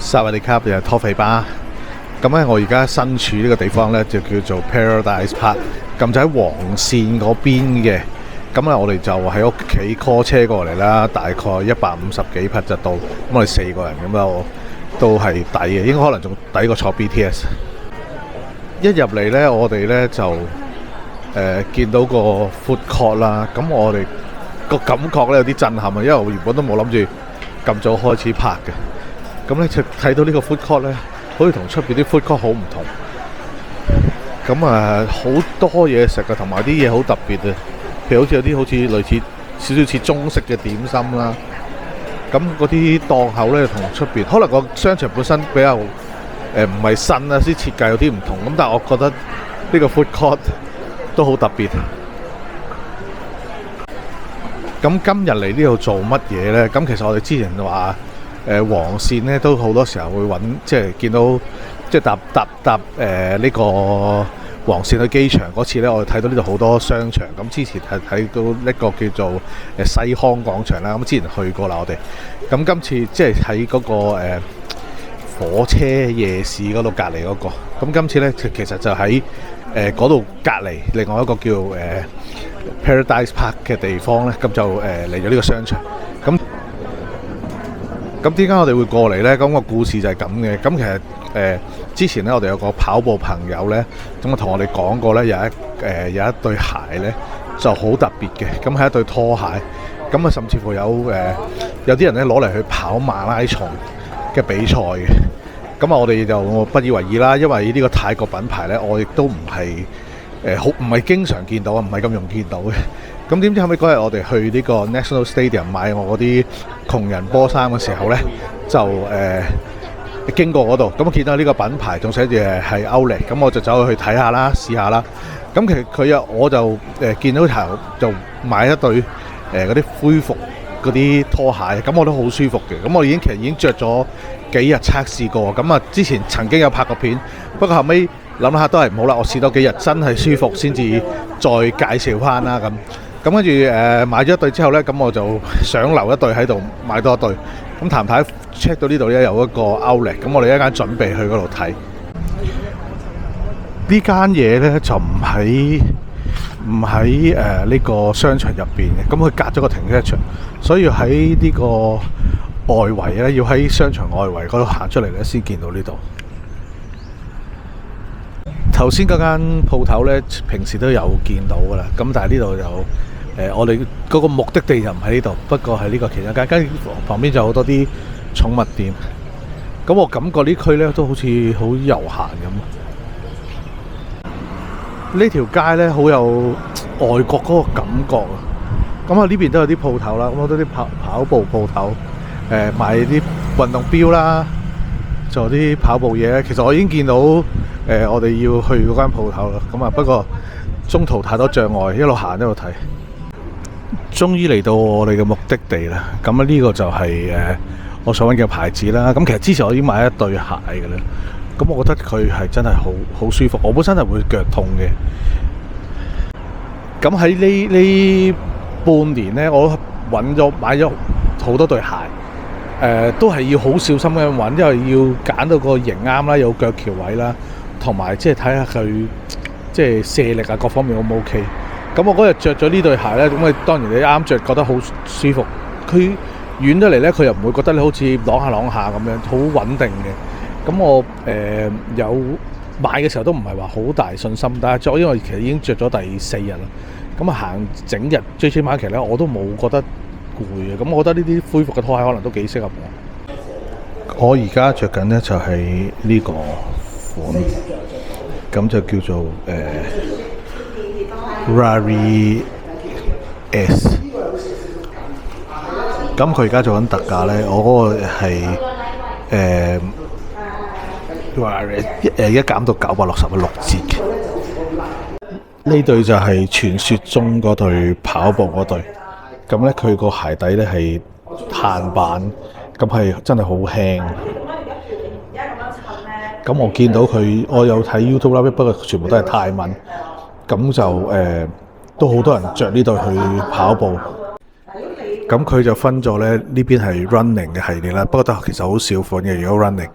薩瓦迪卡又係拖肥巴。咁咧，我而家身處呢個地方咧，就叫做 Paradise Park。咁就喺黃線嗰邊嘅。咁啊，我哋就喺屋企 call 車過嚟啦，大概150幾匹就到。咁我哋4個人咁啊，都係抵嘅，應該可能仲抵過坐 BTS。一入嚟咧，我哋咧就見到個 food court 啦。咁我哋個感覺咧有啲震撼啊，因為我原本都冇諗住咁早開始拍嘅。咁咧就睇到呢個 food court 咧，好似同出邊啲 food court 好唔同。咁啊，好多嘢食嘅，同埋啲嘢好特別啊。譬如好似有啲好似類似少少似中式嘅點心啦。咁嗰啲檔口咧同出邊，可能個商場本身比較唔係新啦，啲設計有啲唔同。咁但係我覺得呢個 food court 都好特別。咁今日嚟呢度做乜嘢呢？咁其實我哋之前話黃線呢都好多時候會揾，即係見到即係搭呢個黃線去機場嗰次呢，我哋睇到呢度好多商場。咁之前係睇到一個叫做西康廣場啦。咁之前去過啦，我哋。咁今次即係喺嗰個火車夜市嗰度隔離嗰個。咁今次呢，其實就喺嗰度隔離另外一個叫Paradise Park 嘅地方呢。咁就嚟咗呢個商場。咁點解我哋會過嚟呢？咁個故事就係咁嘅。咁其實之前呢，我哋有個跑步朋友呢，咁同我哋講過呢，有一對鞋呢就好特別嘅。咁係一對拖鞋。咁啊，甚至乎有啲人呢攞嚟去跑馬拉松嘅比賽嘅。咁啊，我哋就不以為意啦，因為呢個泰國品牌呢，我亦都唔係唔係經常見到啊，唔係咁容易見到嘅。咁點知後尾嗰日我哋去呢個 National Stadium 買我嗰啲窮人波衫嘅時候呢，就經過嗰度，咁見到呢個品牌仲寫住係 Outlet，咁我就走去睇下啦，試下啦。咁其實我就見到頭就買一對嗰啲恢復嗰啲拖鞋，咁我都好舒服嘅。咁我其實已經着咗幾日測試過，咁啊之前曾經有拍過片，不過後尾諗下都係唔好啦，我試多幾日真係舒服先至再介紹翻啦咁。咁跟住買咗一對之後呢，咁我就想留一對喺度，買多一對。咁譚太 check 到呢度呢有一個 Outlet，咁我哋一間準備去嗰度睇。呢間嘢呢就唔喺呢個商場入邊嘅，咁佢隔咗個停車場，所以要喺呢個外圍呢，要喺商場外圍嗰度行出嚟呢先見到呢度。頭先嗰間鋪頭呢，平時都有見到噶啦，咁但係呢度就我哋嗰個目的地就唔喺呢度，不過係呢個其中間，跟住旁邊就好多啲寵物店。咁我感覺呢區呢都好似好悠閒咁。呢條街呢好有外國嗰個感覺啊！咁啊呢邊都有啲鋪頭啦，咁好多啲跑步鋪頭，賣啲運動錶啦，仲有啲跑步嘢。其實我已經見到我哋要去嗰間鋪頭啦。咁啊不過中途太多障礙，一路行一路睇。終於嚟到我哋嘅目的地啦！咁呢個就係我想揾嘅牌子啦。咁其實之前我已經買一對鞋嘅啦。咁我覺得佢係真係好舒服。我本身係會腳痛嘅。咁喺呢半年呢，我買咗好多對鞋。都係要好小心咁樣揾，因為要揀到個型啱啦，有腳橋位啦，同埋即係睇下佢即係卸力啊各方面 O 唔 OK。咁我嗰日着咗呢對鞋呢，咁當然你啱着覺得好舒服。佢遠咗嚟呢，佢又唔會覺得你好似啷下咁樣，好穩定嘅。咁我有買嘅時候都唔係話好大信心，但係着因為其實已經着咗第4日啦。咁啊行整日 JJ Market 呢，我都冇覺得攰嘅。咁我覺得呢啲恢復嘅拖鞋可能都幾適合我。我而家着緊呢就係呢個款，咁就叫做Rari S。咁佢而家做緊特價呢，我嗰個係一減到960，6折嘅。呢對就係傳說中嗰對跑步嗰對。咁咧佢個鞋底咧係碳板，咁係真係好輕。咁我見到佢，我有睇 YouTube 啦，不過全部都係泰文。咁就都好多人着呢對去跑步。咁佢就分咗咧，呢邊係 running 嘅系列啦，不過都其實好少款嘅。如果 running，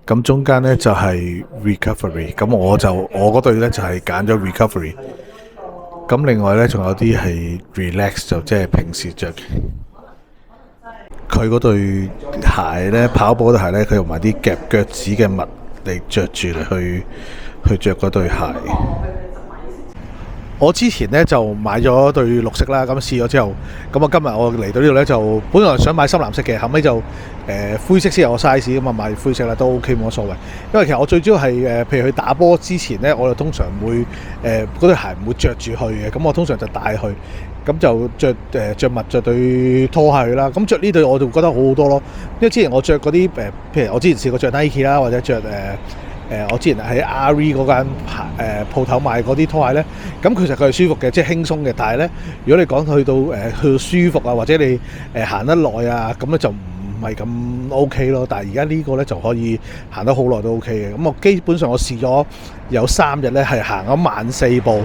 咁中間咧就係 recovery，咁我嗰對咧就係揀咗 recovery。咁另外咧仲有啲係 relax，就即係平時着嘅。佢嗰對鞋咧，跑步嗰對鞋咧，佢用埋啲夾腳趾嘅襪嚟着住嚟去着嗰對鞋。我之前咧就買咗對綠色啦，咁試咗之後，咁今日我嚟到呢度咧就本來想買深藍色嘅，後尾就灰色先有個 size，咁啊買灰色啦，都 OK 冇乜所謂。因為其實我最主要係譬如去打波之前咧，我就通常會嗰對鞋唔會着住去嘅，咁我通常就帶去，咁就着襪着對拖鞋去啦。咁着呢對我就覺得好好多咯，因為之前我着嗰啲譬如我之前試過着 Nike 啦，或者着我之前喺 RE 嗰間鋪頭買嗰啲拖鞋咧，咁其實佢係舒服嘅，即係輕鬆嘅。但係咧，如果你講去到舒服啊，或者你行得耐啊，咁咧就唔係咁 OK 咯。但係而家呢個咧就可以行得好耐都 OK 嘅。咁我基本上我試咗有3日咧係行咗14,000步，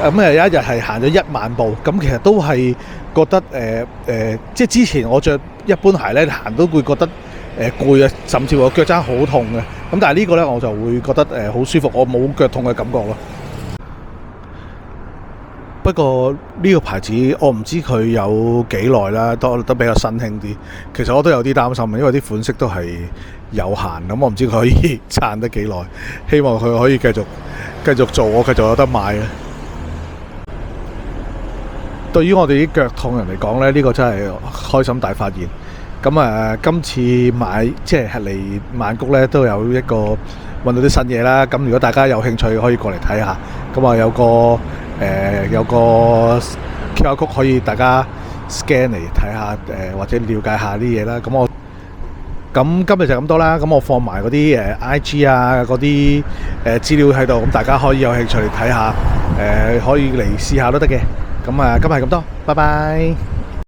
咁有一日係行咗100,000步。咁其實都係覺得即係之前我着一般鞋咧行都會覺得攰啊，甚至乎腳踭好痛嘅。咁但係呢個咧我就會覺得好舒服，我冇腳痛嘅感覺咯。不過呢個牌子我唔知佢有幾耐啦，都比較新興啲。其實我都有啲擔心，因為啲款式都係有限，咁我唔知佢可以撐得幾耐。希望佢可以繼續做，我繼續有得買啊！對於我哋啲腳痛人嚟講咧，呢個真係開心大發現。咁今次即係嚟曼谷咧，都有一個揾到啲新嘢啦。咁如果大家有興趣，可以過嚟睇下。咁啊有個 QR code 可以大家 scan 嚟睇下，或者了解下啲嘢啦。咁今日就咁多啦。咁我放埋嗰啲IG 啊嗰啲資料喺度，咁大家可以有興趣嚟睇下，可以嚟試下都得嘅。咁今日係咁多，拜拜。